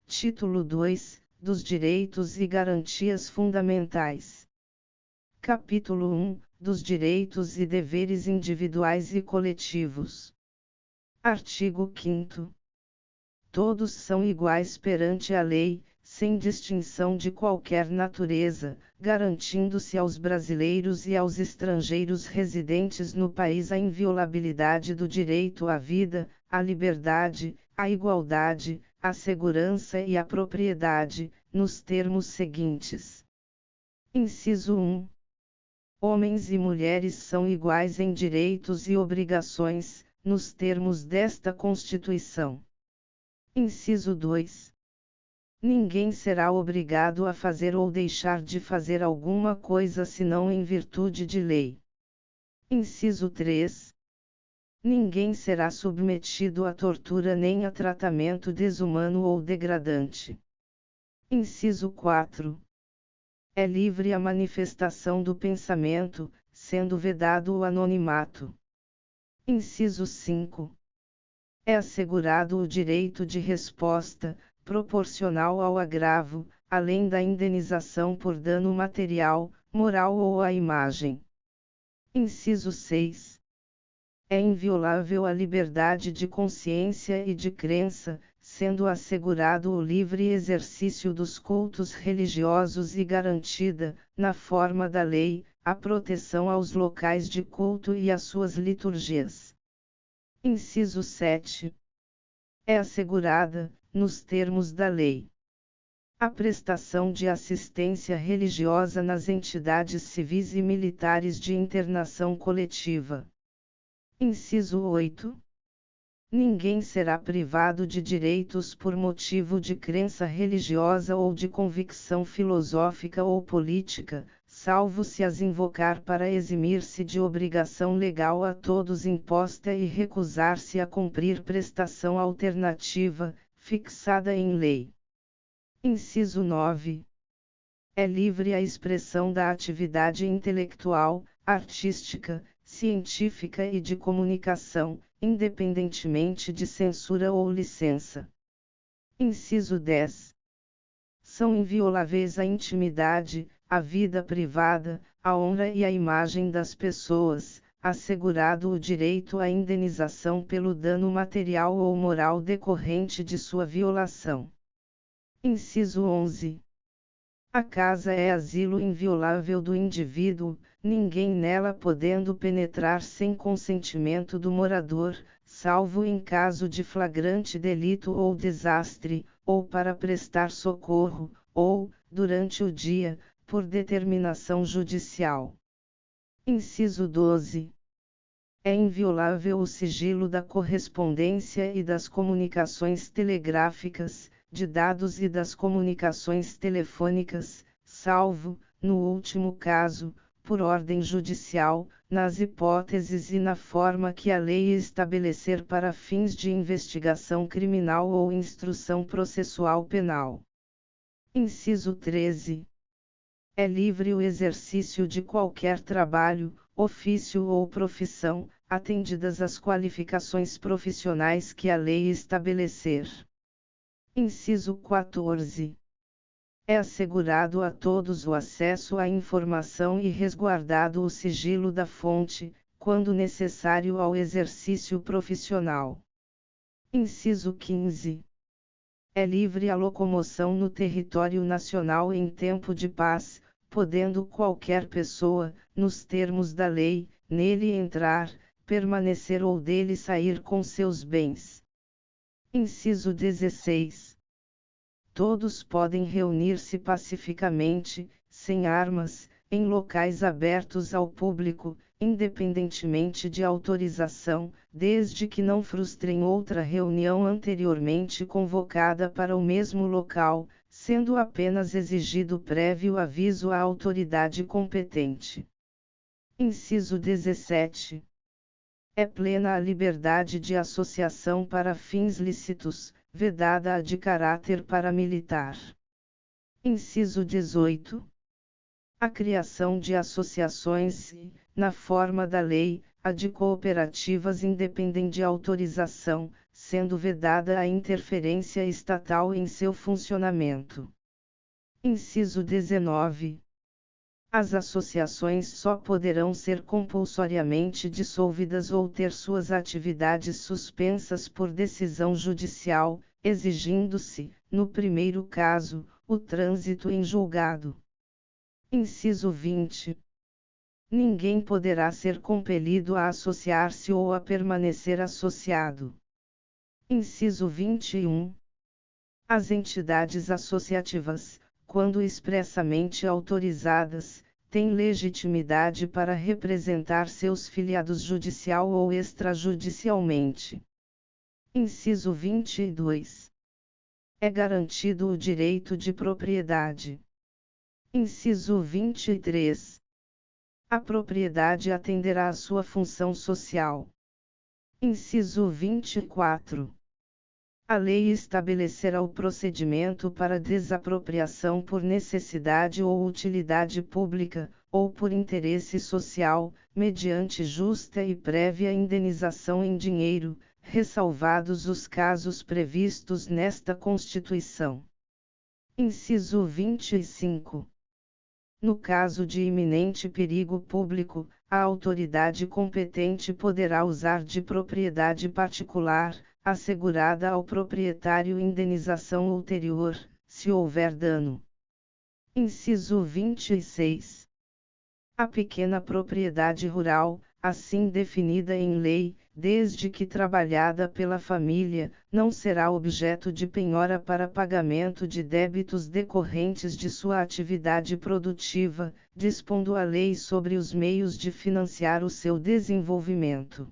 Título 2, dos Direitos e Garantias Fundamentais. Capítulo 1, dos Direitos e Deveres Individuais e Coletivos. Artigo 5º. Todos são iguais perante a lei, sem distinção de qualquer natureza, garantindo-se aos brasileiros e aos estrangeiros residentes no país a inviolabilidade do direito à vida, à liberdade, à igualdade, à segurança e à propriedade, nos termos seguintes. Inciso 1. Homens e mulheres são iguais em direitos e obrigações, nos termos desta Constituição. Inciso 2. Ninguém será obrigado a fazer ou deixar de fazer alguma coisa senão em virtude de lei. Inciso 3. Ninguém será submetido a tortura nem a tratamento desumano ou degradante. Inciso 4. É livre a manifestação do pensamento, sendo vedado o anonimato. Inciso 5. É assegurado o direito de resposta, proporcional ao agravo, além da indenização por dano material, moral ou à imagem. Inciso 6. É inviolável a liberdade de consciência e de crença, sendo assegurado o livre exercício dos cultos religiosos e garantida, na forma da lei, a proteção aos locais de culto e às suas liturgias. Inciso 7. É assegurada, nos termos da lei, a prestação de assistência religiosa nas entidades civis e militares de internação coletiva. Inciso 8. Ninguém será privado de direitos por motivo de crença religiosa ou de convicção filosófica ou política, salvo se as invocar para eximir-se de obrigação legal a todos imposta e recusar-se a cumprir prestação alternativa, fixada em lei. Inciso 9. É livre a expressão da atividade intelectual, artística, científica e de comunicação, independentemente de censura ou licença. Inciso 10. São invioláveis a intimidade, a vida privada, a honra e a imagem das pessoas, assegurado o direito à indenização pelo dano material ou moral decorrente de sua violação. Inciso 11. A casa é asilo inviolável do indivíduo, ninguém nela podendo penetrar sem consentimento do morador, salvo em caso de flagrante delito ou desastre, ou para prestar socorro, ou, durante o dia, por determinação judicial. Inciso 12. É inviolável o sigilo da correspondência e das comunicações telegráficas, de dados e das comunicações telefônicas, salvo, no último caso, por ordem judicial, nas hipóteses e na forma que a lei estabelecer para fins de investigação criminal ou instrução processual penal. Inciso 13. É livre o exercício de qualquer trabalho, ofício ou profissão, atendidas as qualificações profissionais que a lei estabelecer. Inciso 14. É assegurado a todos o acesso à informação e resguardado o sigilo da fonte, quando necessário ao exercício profissional. Inciso 15. É livre a locomoção no território nacional em tempo de paz, podendo qualquer pessoa, nos termos da lei, nele entrar, permanecer ou dele sair com seus bens. Inciso 16. Todos podem reunir-se pacificamente, sem armas, em locais abertos ao público, independentemente de autorização, desde que não frustrem outra reunião anteriormente convocada para o mesmo local, sendo apenas exigido prévio aviso à autoridade competente. Inciso 17. É plena a liberdade de associação para fins lícitos, vedada a de caráter paramilitar. Inciso 18. A criação de associações e, na forma da lei, A de cooperativas independem de autorização, sendo vedada a interferência estatal em seu funcionamento. Inciso 19. As associações só poderão ser compulsoriamente dissolvidas ou ter suas atividades suspensas por decisão judicial, exigindo-se, no primeiro caso, o trânsito em julgado. Inciso 20. Ninguém poderá ser compelido a associar-se ou a permanecer associado. Inciso 21. As entidades associativas, quando expressamente autorizadas, têm legitimidade para representar seus filiados judicial ou extrajudicialmente. Inciso 22. É garantido o direito de propriedade. Inciso 23. A propriedade atenderá à sua função social. Inciso 24. A lei estabelecerá o procedimento para desapropriação por necessidade ou utilidade pública, ou por interesse social, mediante justa e prévia indenização em dinheiro, ressalvados os casos previstos nesta Constituição. Inciso 25. No caso de iminente perigo público, a autoridade competente poderá usar de propriedade particular, assegurada ao proprietário indenização ulterior, se houver dano. Inciso 26. A pequena propriedade rural, assim definida em lei, desde que trabalhada pela família, não será objeto de penhora para pagamento de débitos decorrentes de sua atividade produtiva, dispondo a lei sobre os meios de financiar o seu desenvolvimento.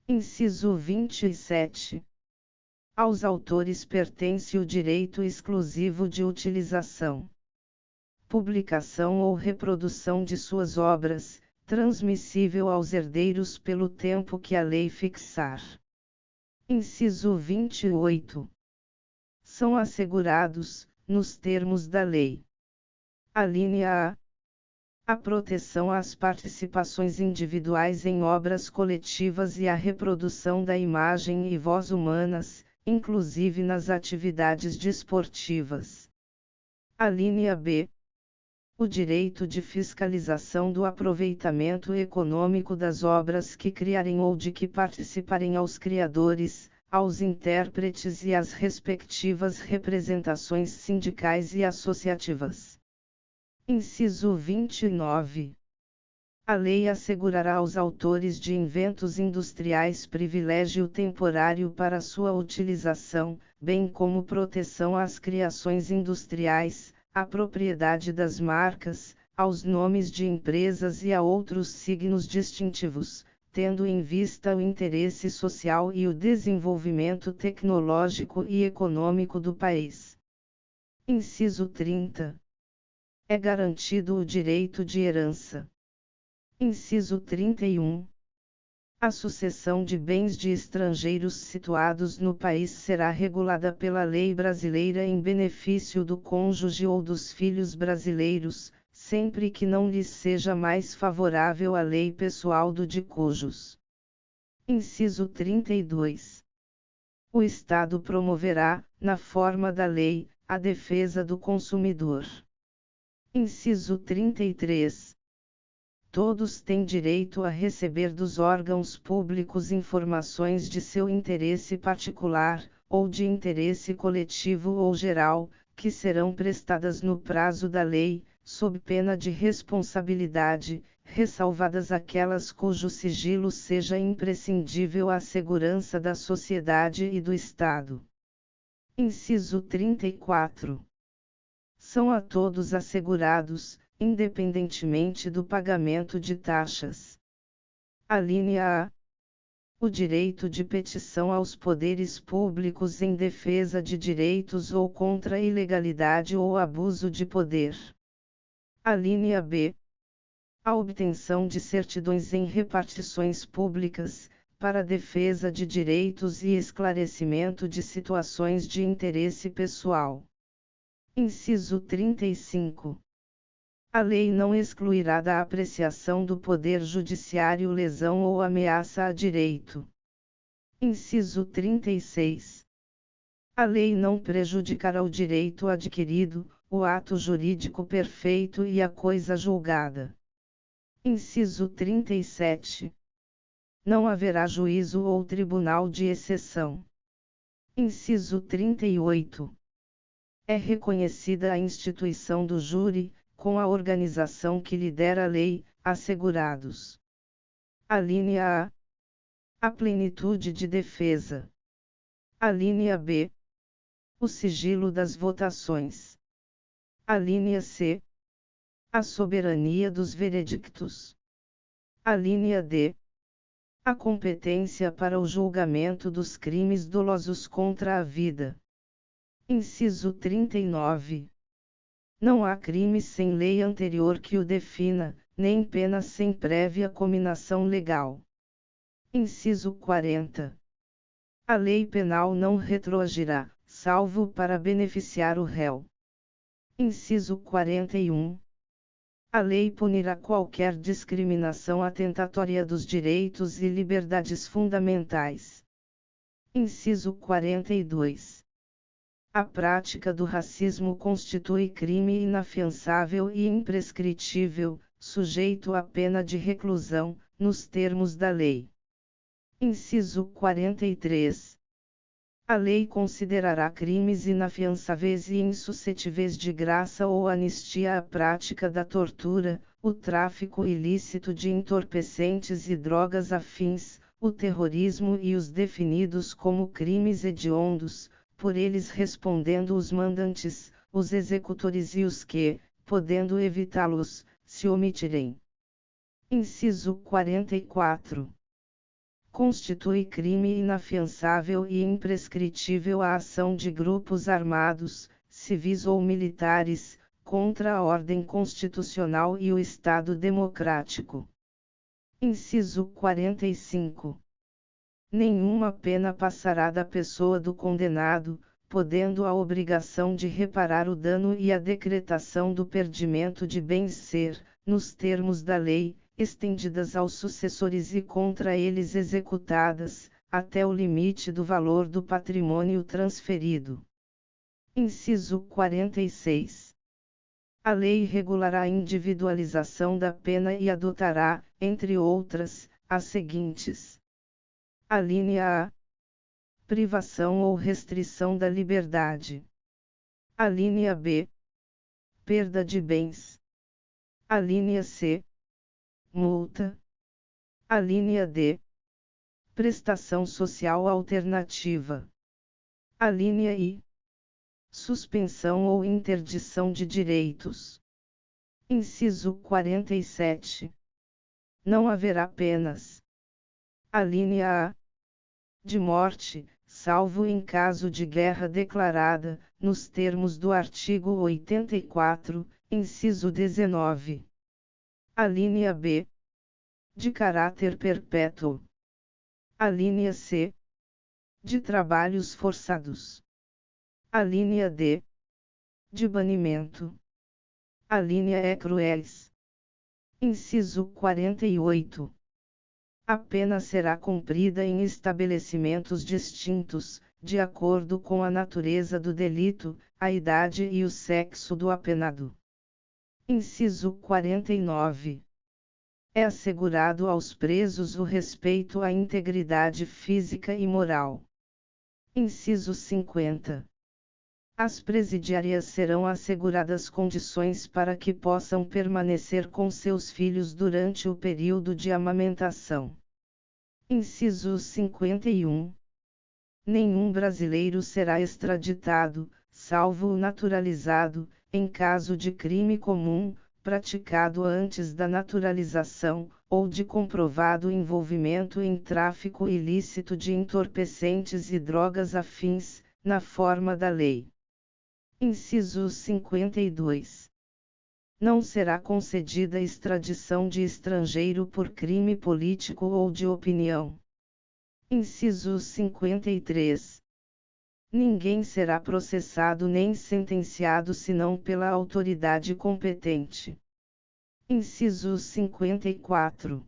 Inciso 27. Aos autores pertence o direito exclusivo de utilização, publicação ou reprodução de suas obras, transmissível aos herdeiros pelo tempo que a lei fixar. Inciso 28. São assegurados, nos termos da lei. Alínea A. A proteção às participações individuais em obras coletivas e a reprodução da imagem e voz humanas, inclusive nas atividades desportivas. Alínea B. O direito de fiscalização do aproveitamento econômico das obras que criarem ou de que participarem aos criadores, aos intérpretes e às respectivas representações sindicais e associativas. Inciso 29. A lei assegurará aos autores de inventos industriais privilégio temporário para sua utilização, bem como proteção às criações industriais, à propriedade das marcas, aos nomes de empresas e a outros signos distintivos, tendo em vista o interesse social e o desenvolvimento tecnológico e econômico do país. Inciso 30. É garantido o direito de herança. Inciso 31. A sucessão de bens de estrangeiros situados no país será regulada pela lei brasileira em benefício do cônjuge ou dos filhos brasileiros, sempre que não lhes seja mais favorável a lei pessoal do de cujos. Inciso 32. O Estado promoverá, na forma da lei, a defesa do consumidor. Inciso 33. Todos têm direito a receber dos órgãos públicos informações de seu interesse particular, ou de interesse coletivo ou geral, que serão prestadas no prazo da lei, sob pena de responsabilidade, ressalvadas aquelas cujo sigilo seja imprescindível à segurança da sociedade e do Estado. Inciso 34. São a todos assegurados, independentemente do pagamento de taxas. Alínea A. O direito de petição aos poderes públicos em defesa de direitos ou contra a ilegalidade ou abuso de poder. Alínea B. A obtenção de certidões em repartições públicas, para defesa de direitos e esclarecimento de situações de interesse pessoal. Inciso 35. A lei não excluirá da apreciação do Poder Judiciário lesão ou ameaça a direito. Inciso 36. A lei não prejudicará o direito adquirido, o ato jurídico perfeito e a coisa julgada. Inciso 37. Não haverá juízo ou tribunal de exceção. Inciso 38. É reconhecida a instituição do júri, com a organização que lhe der a lei, assegurados. Alínea A. A plenitude de defesa. Alínea B. O sigilo das votações. Alínea C. A soberania dos veredictos. Alínea D. A competência para o julgamento dos crimes dolosos contra a vida. Inciso 39. Não há crime sem lei anterior que o defina, nem pena sem prévia cominação legal. Inciso 40. A lei penal não retroagirá, salvo para beneficiar o réu. Inciso 41. A lei punirá qualquer discriminação atentatória dos direitos e liberdades fundamentais. Inciso 42. A prática do racismo constitui crime inafiançável e imprescritível, sujeito à pena de reclusão, nos termos da lei. Inciso 43. A lei considerará crimes inafiançáveis e insuscetíveis de graça ou anistia a prática da tortura, o tráfico ilícito de entorpecentes e drogas afins, o terrorismo e os definidos como crimes hediondos, por eles respondendo os mandantes, os executores e os que, podendo evitá-los, se omitirem. Inciso 44. Constitui crime inafiançável e imprescritível a ação de grupos armados, civis ou militares, contra a ordem constitucional e o Estado democrático. Inciso 45. Nenhuma pena passará da pessoa do condenado, podendo a obrigação de reparar o dano e a decretação do perdimento de bens ser, nos termos da lei, estendidas aos sucessores e contra eles executadas, até o limite do valor do patrimônio transferido. Inciso 46. A lei regulará a individualização da pena e adotará, entre outras, as seguintes. Alínea A. Privação ou restrição da liberdade. Alínea B. Perda de bens. Alínea C. Multa. Alínea D. Prestação social alternativa. Alínea I. Suspensão ou interdição de direitos. Inciso 47. Não haverá penas. Alínea A. De morte, salvo em caso de guerra declarada, nos termos do artigo 84, inciso 19. Alínea B. De caráter perpétuo. Alínea C. De trabalhos forçados. Alínea D. De banimento. Alínea E. Cruéis. Inciso 48. A pena será cumprida em estabelecimentos distintos, de acordo com a natureza do delito, a idade e o sexo do apenado. Inciso 49. É assegurado aos presos o respeito à integridade física e moral. Inciso 50. Às presidiárias serão asseguradas condições para que possam permanecer com seus filhos durante o período de amamentação. Inciso 51. Nenhum brasileiro será extraditado, salvo o naturalizado, em caso de crime comum, praticado antes da naturalização, ou de comprovado envolvimento em tráfico ilícito de entorpecentes e drogas afins, na forma da lei. Inciso 52. Não será concedida extradição de estrangeiro por crime político ou de opinião. Inciso 53. Ninguém será processado nem sentenciado senão pela autoridade competente. Inciso 54.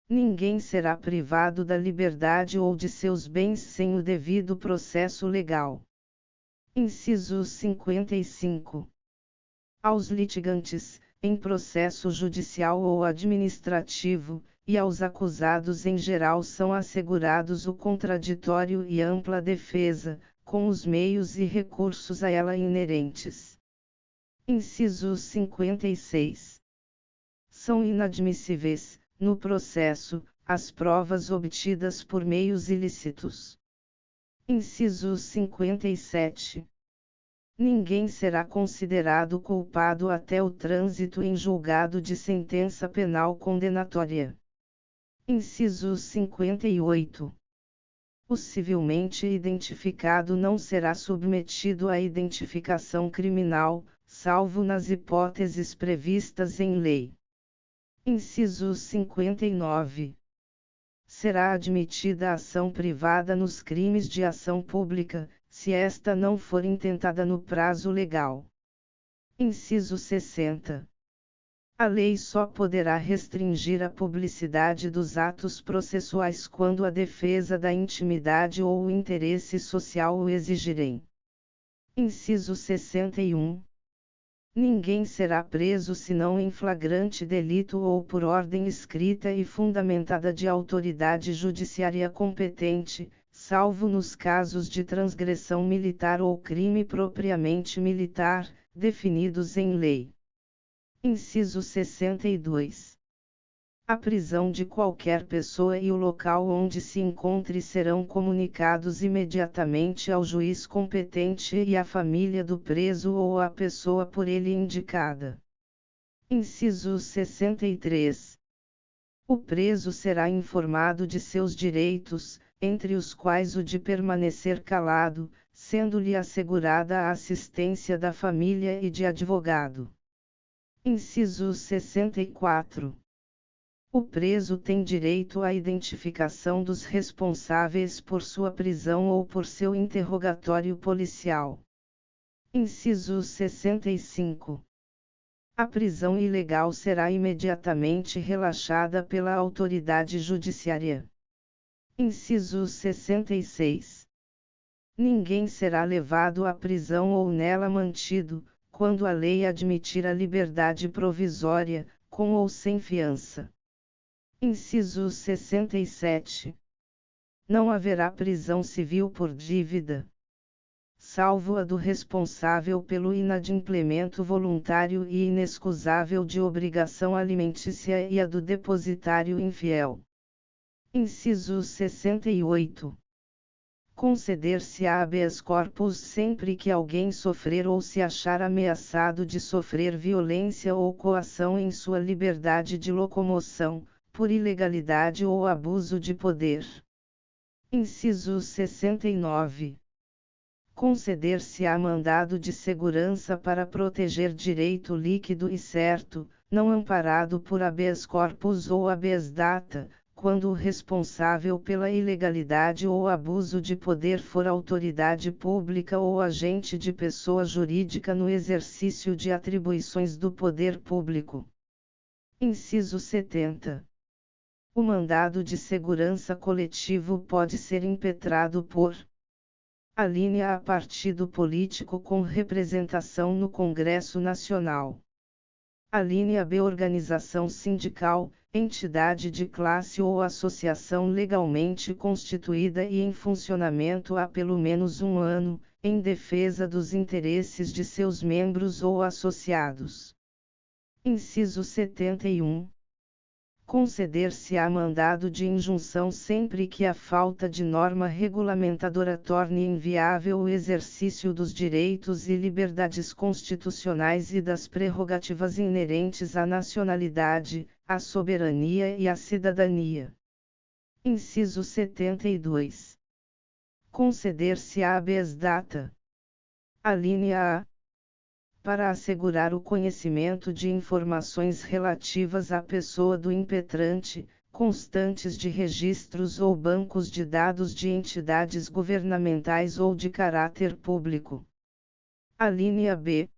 Ninguém será privado da liberdade ou de seus bens sem o devido processo legal. Inciso 55. Aos litigantes, em processo judicial ou administrativo, e aos acusados em geral são assegurados o contraditório e ampla defesa, com os meios e recursos a ela inerentes. Inciso 56. São inadmissíveis, no processo, as provas obtidas por meios ilícitos. Inciso 57. Ninguém será considerado culpado até o trânsito em julgado de sentença penal condenatória. Inciso 58. O civilmente identificado não será submetido à identificação criminal, salvo nas hipóteses previstas em lei. Inciso 59. Será admitida a ação privada nos crimes de ação pública, se esta não for intentada no prazo legal. Inciso 60. A lei só poderá restringir a publicidade dos atos processuais quando a defesa da intimidade ou o interesse social o exigirem. Inciso 61. Ninguém será preso senão em flagrante delito ou por ordem escrita e fundamentada de autoridade judiciária competente, salvo nos casos de transgressão militar ou crime propriamente militar, definidos em lei. Inciso 62. A prisão de qualquer pessoa e o local onde se encontre serão comunicados imediatamente ao juiz competente e à família do preso ou à pessoa por ele indicada. Inciso 63. O preso será informado de seus direitos, entre os quais o de permanecer calado, sendo-lhe assegurada a assistência da família e de advogado. Inciso 64. O preso tem direito à identificação dos responsáveis por sua prisão ou por seu interrogatório policial. Inciso 65. A prisão ilegal será imediatamente relaxada pela autoridade judiciária. Inciso 66. Ninguém será levado à prisão ou nela mantido, quando a lei admitir a liberdade provisória, com ou sem fiança. Inciso 67. Não haverá prisão civil por dívida, salvo a do responsável pelo inadimplemento voluntário e inexcusável de obrigação alimentícia e a do depositário infiel. Inciso 68. Conceder-se-á habeas corpus sempre que alguém sofrer ou se achar ameaçado de sofrer violência ou coação em sua liberdade de locomoção, por ilegalidade ou abuso de poder. Inciso 69. Conceder-se-á mandado de segurança para proteger direito líquido e certo, não amparado por habeas corpus ou habeas data, quando o responsável pela ilegalidade ou abuso de poder for autoridade pública ou agente de pessoa jurídica no exercício de atribuições do poder público. Inciso 70. O mandado de segurança coletivo pode ser impetrado por: alínea A, partido político com representação no Congresso Nacional. Alínea B, organização sindical, entidade de classe ou associação legalmente constituída e em funcionamento há pelo menos um ano, em defesa dos interesses de seus membros ou associados. Inciso 71. Conceder-se-á mandado de injunção sempre que a falta de norma regulamentadora torne inviável o exercício dos direitos e liberdades constitucionais e das prerrogativas inerentes à nacionalidade, à soberania e à cidadania. Inciso 72. Conceder-se-á habeas data. Alínea A. Para assegurar o conhecimento de informações relativas à pessoa do impetrante, constantes de registros ou bancos de dados de entidades governamentais ou de caráter público. Alínea B.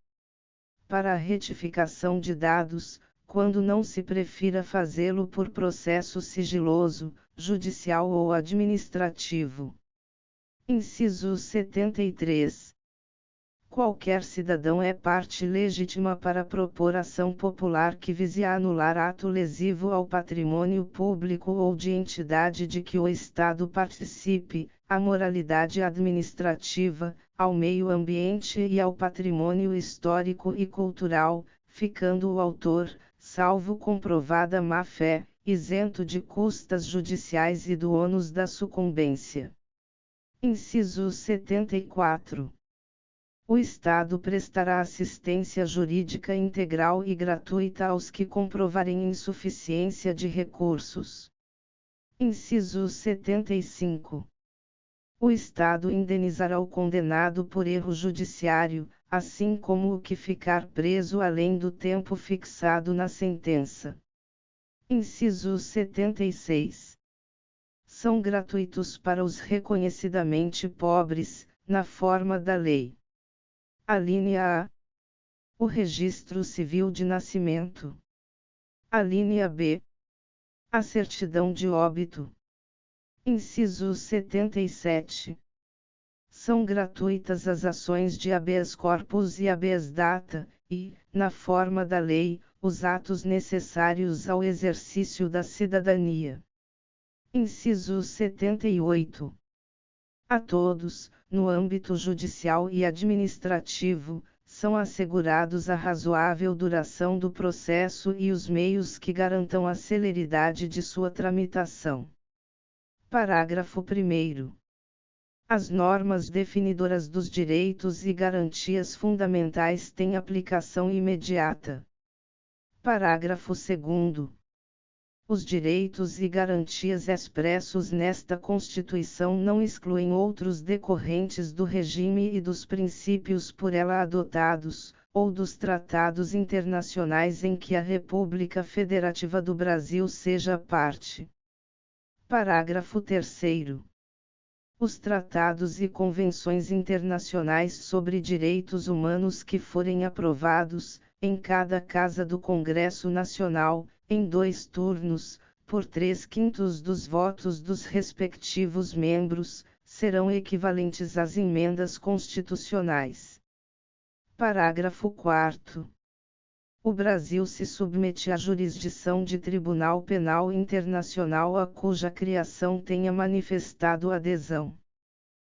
Para a retificação de dados, quando não se prefira fazê-lo por processo sigiloso, judicial ou administrativo. Inciso 73. Qualquer cidadão é parte legítima para propor ação popular que vise a anular ato lesivo ao patrimônio público ou de entidade de que o Estado participe, à moralidade administrativa, ao meio ambiente e ao patrimônio histórico e cultural, ficando o autor, salvo comprovada má-fé, isento de custas judiciais e do ônus da sucumbência. Inciso 74. O Estado prestará assistência jurídica integral e gratuita aos que comprovarem insuficiência de recursos. Inciso 75. O Estado indenizará o condenado por erro judiciário, assim como o que ficar preso além do tempo fixado na sentença. Inciso 76. São gratuitos para os reconhecidamente pobres, na forma da lei. Alínea A. O registro civil de nascimento. Alínea B. A certidão de óbito. Inciso 77. São gratuitas as ações de habeas corpus e habeas data, e, na forma da lei, os atos necessários ao exercício da cidadania. Inciso 78. A todos, no âmbito judicial e administrativo, são assegurados a razoável duração do processo e os meios que garantam a celeridade de sua tramitação. Parágrafo 1º. As normas definidoras dos direitos e garantias fundamentais têm aplicação imediata. Parágrafo 2º. Os direitos e garantias expressos nesta Constituição não excluem outros decorrentes do regime e dos princípios por ela adotados, ou dos tratados internacionais em que a República Federativa do Brasil seja parte. Parágrafo 3º. Os tratados e convenções internacionais sobre direitos humanos que forem aprovados, em cada Casa do Congresso Nacional, em 2 turnos, por 3/5 dos votos dos respectivos membros, serão equivalentes às emendas constitucionais. Parágrafo 4º. O Brasil se submete à jurisdição de Tribunal Penal Internacional a cuja criação tenha manifestado adesão.